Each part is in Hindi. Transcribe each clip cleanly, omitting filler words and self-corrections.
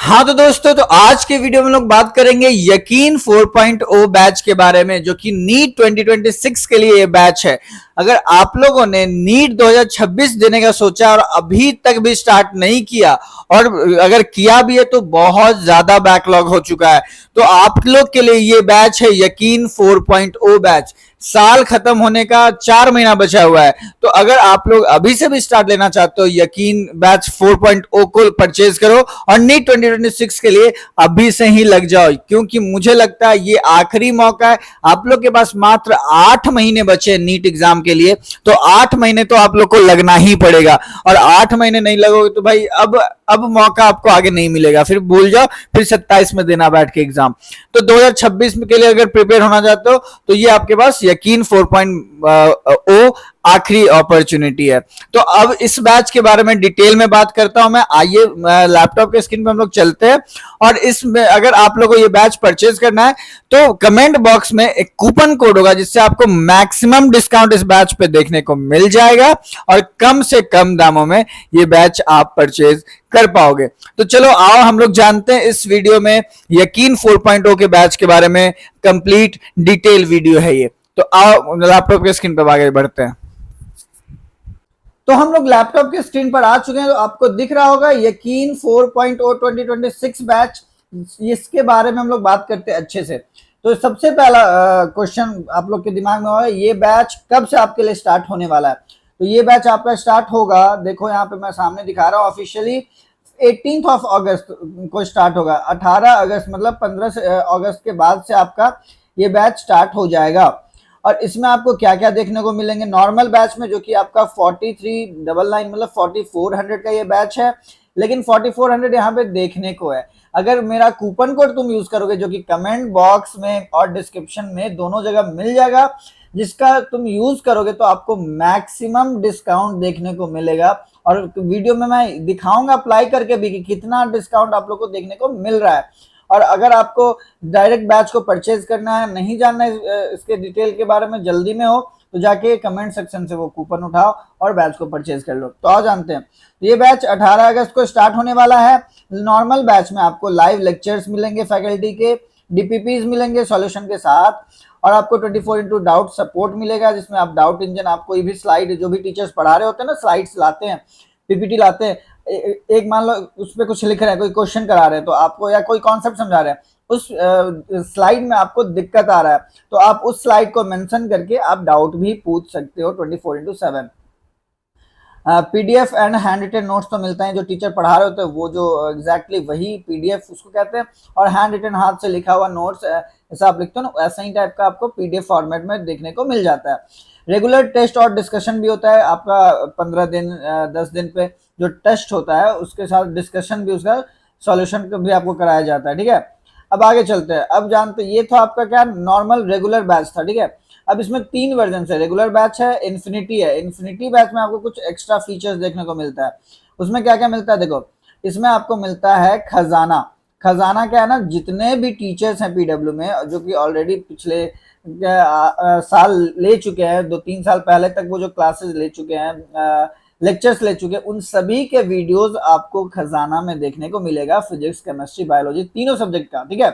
हाँ तो दोस्तों, तो आज के वीडियो में लोग बात करेंगे यकीन 4.0 बैच के बारे में, जो कि नीट 2026 के लिए ये बैच है। अगर आप लोगों ने नीट 2026 देने का सोचा और अभी तक भी स्टार्ट नहीं किया, और अगर किया भी है तो बहुत ज्यादा बैकलॉग हो चुका है, तो आप लोग के लिए ये बैच है यकीन 4.0 बैच। साल खत्म होने का 4 महीना बचा हुआ है, तो अगर आप लोग अभी से भी स्टार्ट लेना चाहते हो यकीन बैच 4.0 को परचेज करो और नीट 2026 के लिए अभी से ही लग जाओ, क्योंकि मुझे लगता है ये आखिरी मौका है। आप लोग के पास मात्र 8 महीने बचे नीट एग्जाम के लिए, तो 8 महीने तो आप लोग को लगना ही पड़ेगा। और 8 महीने नहीं लगोगे तो भाई अब मौका आपको आगे नहीं मिलेगा, फिर भूल जाओ, फिर 27 में देना बैठ के एग्जाम। तो 2026 के लिए अगर प्रिपेयर होना चाहते हो तो ये आपके पास यकीन 4.0 आखिरी अपॉर्चुनिटी है। तो अब इस बैच के बारे में डिटेल में बात करता हूं मैं। आइए लैपटॉप के स्क्रीन पे हम लोग चलते हैं, और इसमें अगर आप लोगों को ये बैच परचेज करना है तो कमेंट बॉक्स में एक कूपन कोड होगा, जिससे आपको मैक्सिमम डिस्काउंट इस बैच पे देखने को मिल जाएगा और कम से कम दामों में ये बैच आप परचेज कर पाओगे। तो चलो आओ हम लोग जानते हैं इस वीडियो में यकीन 4.0 के बैच के बारे में। कंप्लीट डिटेल वीडियो है ये, तो आओ लैपटॉप के स्क्रीन पर आगे बढ़ते हैं। तो हम लोग लैपटॉप के स्क्रीन पर आ चुके हैं, तो आपको दिख रहा होगा यकीन 4.0 2026 बैच। इसके बारे में हम लोग बात करते हैं अच्छे से। तो सबसे पहला क्वेश्चन आप लोग के दिमाग में होगा, ये बैच कब से आपके लिए स्टार्ट होने वाला है। तो ये बैच आपका स्टार्ट होगा, देखो यहाँ पे मैं सामने दिखा रहा हूँ, ऑफिशियली 18 ऑफ अगस्त को स्टार्ट होगा। 18 अगस्त मतलब 15 अगस्त के बाद से आपका ये बैच स्टार्ट हो जाएगा। और इसमें आपको क्या क्या देखने को मिलेंगे नॉर्मल बैच में, जो कि आपका 4399 मतलब 4400 का ये बैच है। लेकिन 4400 यहाँ पे देखने को है, अगर मेरा कूपन कोड तुम यूज करोगे, जो कि कमेंट बॉक्स में और डिस्क्रिप्शन में दोनों जगह मिल जाएगा, जिसका तुम यूज करोगे तो आपको मैक्सिमम डिस्काउंट देखने को मिलेगा। और वीडियो में मैं दिखाऊंगा अप्लाई करके भी कि कितना डिस्काउंट आप लोग को देखने को मिल रहा है। और अगर आपको डायरेक्ट बैच को परचेज करना है, नहीं जानना है इसके डिटेल के बारे में, जल्दी में हो तो जाके कमेंट सेक्शन से वो कूपन उठाओ और बैच को परचेज कर लो। तो आओ जानते हैं। तो ये बैच 18 अगस्त को स्टार्ट होने वाला है। नॉर्मल बैच में आपको लाइव लेक्चर्स मिलेंगे फैकल्टी के, डीपीपीज मिलेंगे सॉल्यूशन के साथ, और आपको 24x डाउट सपोर्ट मिलेगा, जिसमें आप डाउट इंजन, आप कोई भी स्लाइड जो भी टीचर्स पढ़ा रहे होते हैं ना, स्लाइड्स लाते हैं, पीपीटी लाते हैं, एक मान लो उस पर कुछ लिख रहे हैं, कोई क्वेश्चन करा रहे हैं तो आपको, या कोई कॉन्सेप्ट समझा रहे हैं, उस स्लाइड में आपको दिक्कत आ रहा है तो आप उस स्लाइड को मेंशन करके आप डाउट भी पूछ सकते हो 24x7। PDF and handwritten notes तो मिलता है, जो टीचर पढ़ा रहे होते हैं वो जो एग्जैक्टली वही पीडीएफ उसको कहते हैं, और हैंड रिटन हाथ से लिखा हुआ नोट्स ऐसा आप लिखते हो ना, ऐसा ही टाइप का आपको पीडीएफ फॉर्मेट में देखने को मिल जाता है। रेगुलर टेस्ट और डिस्कशन भी होता है आपका 15 दिन 10 दिन पे जो टेस्ट होता है, उसके साथ डिस्कशन भी, उसका सॉल्यूशन भी आपको कराया जाता है। ठीक है, अब आगे चलते हैं। अब जानते, ये था आपका क्या नॉर्मल रेगुलर बैच था। ठीक है, अब इसमें 3 वर्जन है, रेगुलर बैच है, इन्फिनिटी है। इन्फिनिटी बैच में आपको कुछ एक्स्ट्रा फीचर्स देखने को मिलता है। उसमें क्या क्या मिलता है देखो, इसमें आपको मिलता है खजाना। खजाना क्या है ना, जितने भी टीचर्स हैं पीडब्ल्यू में, जो कि ऑलरेडी पिछले साल ले चुके हैं, 2-3 साल पहले तक वो जो क्लासेस ले चुके हैं, लेक्चर्स ले चुके हैं, उन सभी के वीडियोस आपको खजाना में देखने को मिलेगा, फिजिक्स केमिस्ट्री बायोलॉजी तीनों सब्जेक्ट का। ठीक है,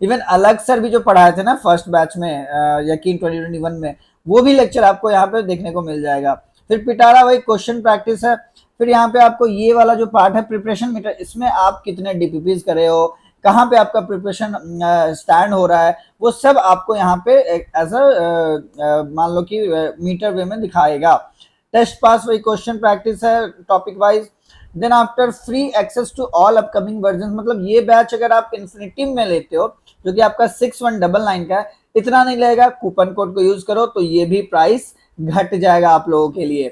इवन अलग सर भी जो पढ़ाए थे ना फर्स्ट बैच में यकीन 2021 में, वो भी लेक्चर आपको यहाँ पे देखने को मिल जाएगा। फिर पिटारा वही क्वेश्चन प्रैक्टिस है। फिर यहाँ पे आपको ये वाला जो पार्ट है प्रिपरेशन मीटर, इसमें आप कितने डीपीपीज करे हो, कहाँ पे आपका प्रिपरेशन स्टैंड हो रहा है, वो सब आपको यहाँ पे एज अ मान लो कि मीटर वे में दिखाएगा। टेस्ट पास वही क्वेश्चन प्रैक्टिस है topic wise. Then after free access to all upcoming version, मतलब ये बैच अगर आप इन्फिनिटी में लेते हो, जो कि आपका 6199 का है, इतना नहीं लगेगा, कूपन कोड को यूज करो तो ये भी प्राइस घट जाएगा आप लोगों के लिए।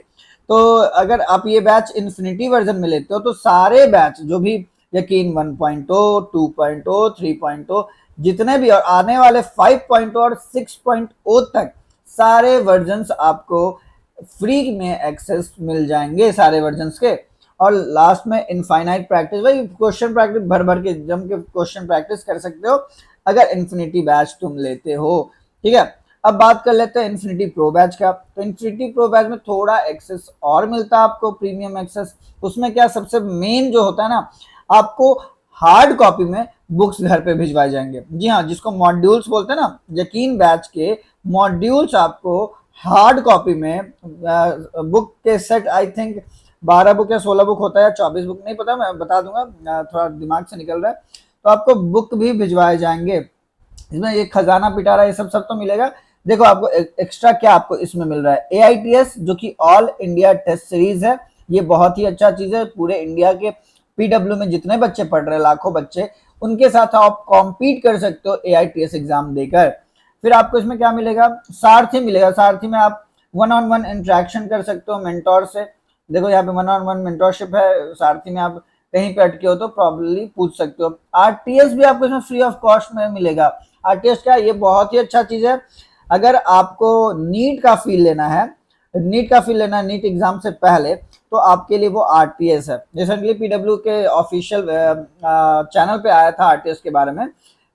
तो अगर आप ये बैच इन्फिनिटी वर्जन में लेते हो तो सारे बैच जो भी यकीन 1.0 2.0 3.0 जितने भी और आने वाले 5.0 और 6.0 तक सारे वर्जन्स आपको फ्री में एक्सेस मिल जाएंगे सारे वर्जन्स के। और लास्ट में इनफाइनाइट प्रैक्टिस, भाई क्वेश्चन प्रैक्टिस भर भर के जम के क्वेश्चन प्रैक्टिस कर सकते हो अगर इन्फिनिटी बैच तुम लेते हो। ठीक है, अब बात कर लेते हैं इन्फिनिटी प्रो बैच का। तो इन्फिनिटी प्रो बैच में थोड़ा एक्सेस और मिलता है आपको, प्रीमियम एक्सेस। उसमें क्या सबसे मेन जो होता है ना, आपको हार्ड कॉपी में बुक्स घर पे भिजवाए जाएंगे। जी हाँ, जिसको मॉड्यूल्स बोलते हैं ना, यकीन बैच के मॉड्यूल्स आपको हार्ड कॉपी में बुक के सेट, आई थिंक 12 बुक या 16 बुक होता है, 24 बुक नहीं पता, मैं बता दूंगा, थोड़ा दिमाग से निकल रहा है। तो आपको बुक भी भिजवाए जाएंगे। इसमें ये खजाना पिटारा ये सब तो मिलेगा। देखो आपको एक्स्ट्रा क्या आपको इसमें मिल रहा है, AITS जो कि ऑल इंडिया टेस्ट सीरीज है। ये बहुत ही अच्छा चीज है, पूरे इंडिया के PW में जितने बच्चे पढ़ रहे हैं, लाखों बच्चे, उनके साथ आप कॉम्पीट कर सकते हो AITS एग्जाम देकर। फिर आपको इसमें क्या मिलेगा, सारथी मिलेगा। सारथी में आप 1-on-1 इंटरेक्शन कर सकते हो मेंटोर से। देखो यहाँ पे 1-on-1 मेंटोरशिप है। सारथी में आप कहीं पे अटके हो तो प्रॉब्लली पूछ सकते हो। RTS भी आपको इसमें फ्री ऑफ कॉस्ट में मिलेगा। RTS क्या, ये बहुत ही अच्छा चीज है। अगर आपको नीट का फील लेना है, नीट एग्जाम से पहले, तो आपके लिए वो RTS है। रिसेंटली PW के ऑफिशियल चैनल पे आया था RTS के बारे में,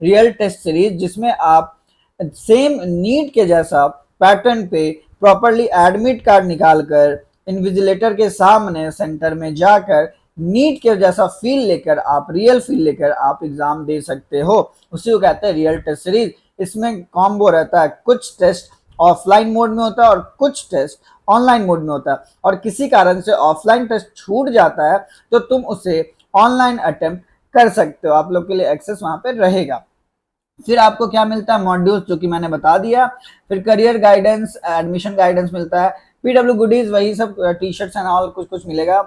रियल टेस्ट सीरीज, जिसमें आप सेम नीट के जैसा पैटर्न पे प्रॉपरली एडमिट कार्ड निकालकर इन्विजिलेटर के सामने सेंटर में जाकर नीट के जैसा फील लेकर आप, रियल फील लेकर आप एग्जाम दे सकते हो। उसी को कहते हैं रियल टेस्ट सीरीज। इसमें कॉम्बो रहता है, कुछ टेस्ट ऑफलाइन मोड में होता है और कुछ टेस्ट ऑनलाइन मोड में होता है। और किसी कारण से ऑफलाइन टेस्ट छूट जाता है तो तुम उसे ऑनलाइन अटेम्प्ट कर सकते हो, आप लोग के लिए एक्सेस वहां पे रहेगा। फिर आपको क्या मिलता है, मॉड्यूल्स जो कि मैंने बता दिया। फिर करियर गाइडेंस, एडमिशन गाइडेंस मिलता है। PW गुडीज वही सब, टी शर्ट्स एंड ऑल कुछ कुछ मिलेगा।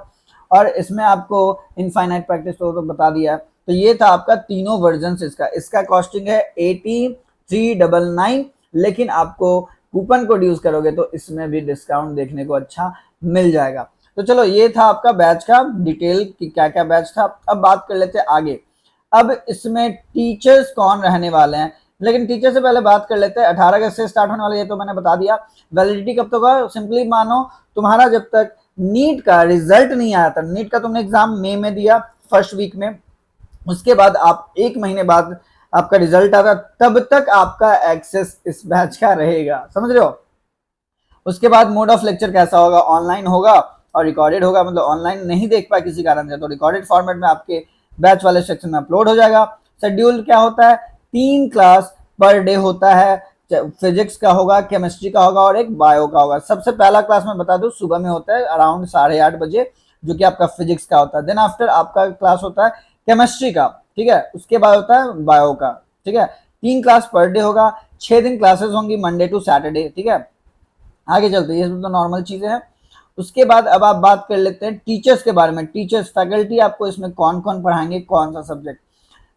और इसमें आपको इनफाइनाइट प्रैक्टिस तो बता दिया। तो ये था आपका तीनों वर्जन इसका कॉस्टिंग है 8399, लेकिन आपको कूपन कोड यूज करोगे तो इसमें भी डिस्काउंट देखने को अच्छा मिल जाएगा। तो चलो, ये था आपका बैच का डिटेल कि क्या क्या बैच था। अब बात कर लेते हैं आगे। अब इसमें टीचर्स कौन रहने वाले हैं, लेकिन टीचर से पहले बात कर लेते हैं। 18 अगस्त से स्टार्ट होने वाला, ये तो मैंने बता दिया। वैलिडिटी कब तक होगा, सिंपली मानो तुम्हारा जब तक नीट का रिजल्ट नहीं आया था, नीट का तुमने एग्जाम मई में दिया फर्स्ट वीक में, उसके बाद आप 1 महीने बाद आपका रिजल्ट आता, तब तक आपका एक्सेस इस बैच का रहेगा, समझ रहे हो। उसके बाद मोड ऑफ लेक्चर कैसा होगा, ऑनलाइन होगा और रिकॉर्डेड होगा। मतलब ऑनलाइन नहीं देख पाए किसी कारण से तो रिकॉर्डेड फॉर्मेट में आपके बैच वाले सेक्शन में अपलोड हो जाएगा। शेड्यूल क्या होता है, 3 क्लास पर डे होता है। फिजिक्स का होगा, केमिस्ट्री का होगा और एक बायो का होगा। सबसे पहला क्लास मैं बता दूं सुबह में होता है अराउंड 8:30 बजे, जो कि आपका फिजिक्स का होता है। देन आफ्टर आपका क्लास होता है केमिस्ट्री का, ठीक है। उसके बाद होता है बायो का, ठीक है। 3 क्लास पर डे होगा, 6 दिन क्लासेस होंगी, मंडे टू सैटरडे, ठीक है। आगे चलते हैं, ये सब तो नॉर्मल चीजें हैं। उसके बाद अब आप बात कर लेते हैं टीचर्स के बारे में। टीचर्स, फैकल्टी आपको इसमें कौन कौन पढ़ाएंगे, कौन सा सब्जेक्ट,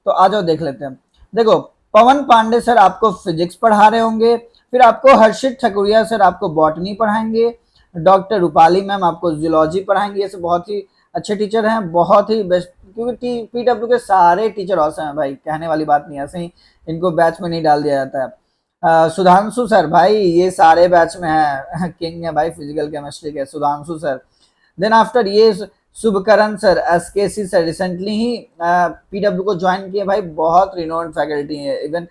तो आ जाओ देख लेते हैं। देखो, पवन पांडे सर आपको फिजिक्स पढ़ा रहे होंगे। फिर आपको हर्षित ठकुरिया सर आपको बॉटनी पढ़ाएंगे। डॉक्टर रूपाली मैम आपको जूलॉजी पढ़ाएंगे। ये सब बहुत ही अच्छे टीचर हैं, बहुत ही बेस्ट, क्योंकि PW के सारे टीचर औसम हैं भाई, कहने वाली बात नहीं, ऐसे ही इनको बैच में नहीं डाल दिया जाता है। सुधांशु सर भाई ये सारे बैच में है, किंग है भाई फिजिकल केमिस्ट्री के, सुधांशु सर। देन आफ्टर ये Shubhkaran sir, SKC sir, recently ही PW को ज्वाइन किए भाई, बहुत रिनोन्ड फैकल्टी है। इवन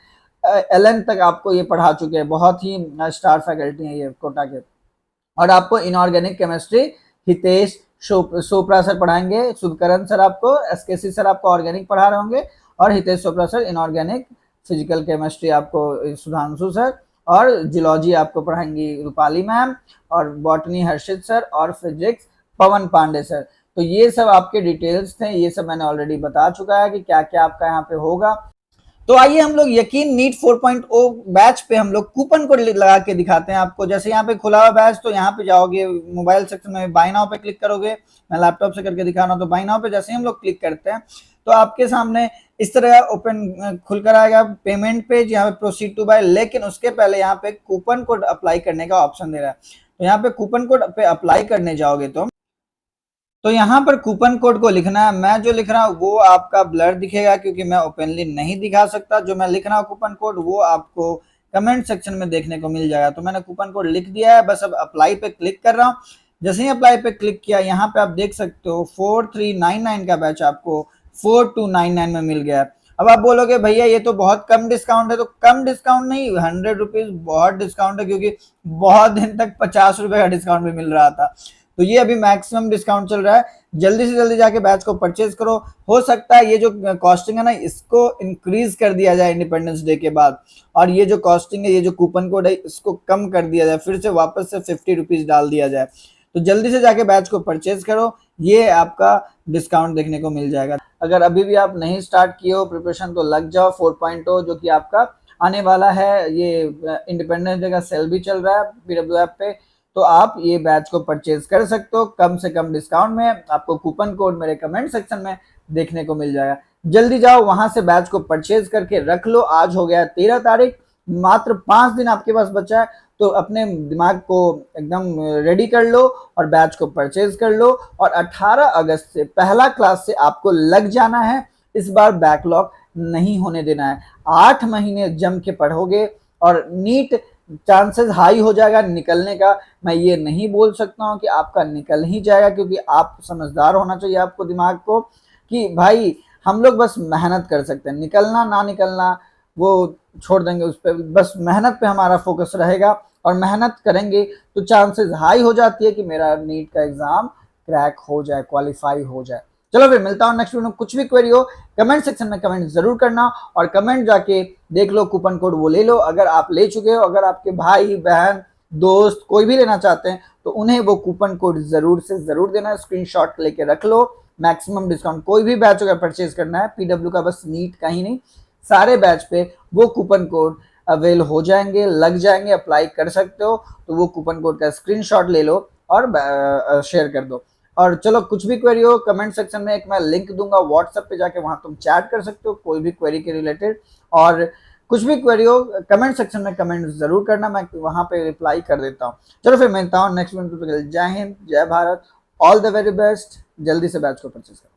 LN तक आपको ये पढ़ा चुके हैं, बहुत ही स्टार फैकल्टी है ये कोटा के। और आपको inorganic chemistry Hitesh Chopra sir पढ़ाएंगे। शुभकरण सर आपको, SKC सर आपको ऑर्गेनिक पढ़ा रहे होंगे और Hitesh Chopra sir inorganic. Physical chemistry आपको सुधांशु सर, और जियोलॉजी आपको पढ़ाएंगी रूपाली मैम, और बॉटनी हर्षित सर, और फिजिक्स पवन पांडे सर। तो ये सब आपके डिटेल्स थे, ये सब मैंने ऑलरेडी बता चुका है कि क्या क्या आपका यहाँ पे होगा। तो आइए हम लोग यकीन नीट 4.0 बैच पे हम लोग कूपन कोड लगा के दिखाते हैं आपको। जैसे यहाँ पे खुला हुआ बैच, तो यहाँ पे जाओगे मोबाइल सेक्शन में, बाय नाउ पे क्लिक करोगे। मैं लैपटॉप से करके दिखा रहा हूँ, तो बाय नाउ पे जैसे ही हम लोग क्लिक करते हैं तो आपके सामने इस तरह ओपन खुलकर आएगा पेमेंट पेज, यहाँ पे प्रोसीड टू बाय। लेकिन उसके पहले यहाँ पे कूपन कोड अप्लाई करने का ऑप्शन दे रहा है। तो यहाँ पे कूपन कोड पे अप्लाई करने जाओगे तो यहाँ पर कूपन कोड को लिखना है। मैं जो लिख रहा हूँ वो आपका ब्लर दिखेगा, क्योंकि मैं ओपनली नहीं दिखा सकता। जो मैं लिख रहा हूँ कूपन कोड वो आपको कमेंट सेक्शन में देखने को मिल जाएगा। तो मैंने कूपन कोड लिख दिया है, बस अब अप्लाई पे क्लिक कर रहा हूँ। जैसे ही अप्लाई पे क्लिक किया, यहाँ पे आप देख सकते हो 4399 का बैच आपको 4299 में मिल गया है। अब आप बोलोगे भैया ये तो बहुत कम डिस्काउंट है, तो कम डिस्काउंट नहीं, 100 रुपीज बहुत डिस्काउंट है, क्योंकि बहुत दिन तक 50 रुपए का डिस्काउंट भी मिल रहा था। तो ये अभी मैक्सिमम डिस्काउंट चल रहा है, जल्दी से जल्दी जाके बैच को परचेज करो। हो सकता है ये जो कॉस्टिंग है ना इसको इंक्रीज कर दिया जाए इंडिपेंडेंस डे के बाद, और ये जो कॉस्टिंग है, ये जो कूपन कोड है इसको कम कर दिया जाए, फिर से वापस से 50 रुपीज डाल दिया जाए। तो जल्दी से जाके बैच को परचेज करो, ये आपका डिस्काउंट देखने को मिल जाएगा। अगर अभी भी आप नहीं स्टार्ट किए हो प्रिपरेशन तो लग जाओ 4.0 जो कि आपका आने वाला है। ये इंडिपेंडेंस डे का सेल भी चल रहा है पीडब्ल्यू ऐप पे, तो आप ये बैच को परचेज कर सकते हो कम से कम डिस्काउंट में। आपको कूपन कोड मेरे कमेंट सेक्शन में देखने को मिल जाएगा। जल्दी जाओ वहां से बैच को परचेज करके रख लो। आज हो गया 13 तारीख, मात्र 5 दिन आपके पास बचा है, तो अपने दिमाग को एकदम रेडी कर लो और बैच को परचेज कर लो। और 18 अगस्त से पहला क्लास से आपको लग जाना है, इस बार बैकलॉग नहीं होने देना है। 8 महीने जम के पढ़ोगे और नीट चांसेस हाई हो जाएगा निकलने का। मैं ये नहीं बोल सकता हूँ कि आपका निकल ही जाएगा, क्योंकि आप समझदार होना चाहिए आपको दिमाग को कि भाई हम लोग बस मेहनत कर सकते हैं, निकलना ना निकलना वो छोड़ देंगे, उस पर बस मेहनत पे हमारा फोकस रहेगा। और मेहनत करेंगे तो चांसेस हाई हो जाती है कि मेरा नीट का एग्जाम क्रैक हो जाए, क्वालिफाई हो जाए। चलो फिर मिलता हूँ नेक्स्ट वीडियो में। कुछ भी क्वेरी हो कमेंट सेक्शन में कमेंट जरूर करना, और कमेंट जाके देख लो, कूपन कोड वो ले लो अगर आप ले चुके हो। अगर आपके भाई बहन दोस्त कोई भी लेना चाहते हैं तो उन्हें वो कूपन कोड जरूर से जरूर देना, स्क्रीनशॉट लेके रख लो। मैक्सिमम डिस्काउंट कोई भी बैच अगर परचेज करना है पीडब्ल्यू का, बस नीट का ही नहीं सारे बैच पे वो कूपन कोड अवेल हो जाएंगे, लग जाएंगे, अप्लाई कर सकते हो। तो वो कूपन कोड का स्क्रीनशॉट ले लो और शेयर कर दो। और चलो कुछ भी क्वेरी हो कमेंट सेक्शन में एक मैं लिंक दूंगा व्हाट्सएप पे, जाके वहां तुम चैट कर सकते हो कोई भी क्वेरी के रिलेटेड। और कुछ भी क्वेरी हो कमेंट सेक्शन में कमेंट जरूर करना, मैं वहां पे रिप्लाई कर देता हूँ। चलो फिर मिलता हूँ नेक्स्ट वीडियो पे। जय हिंद, जय Bharat, all the very best. जल्दी से बैच को परचेज करो।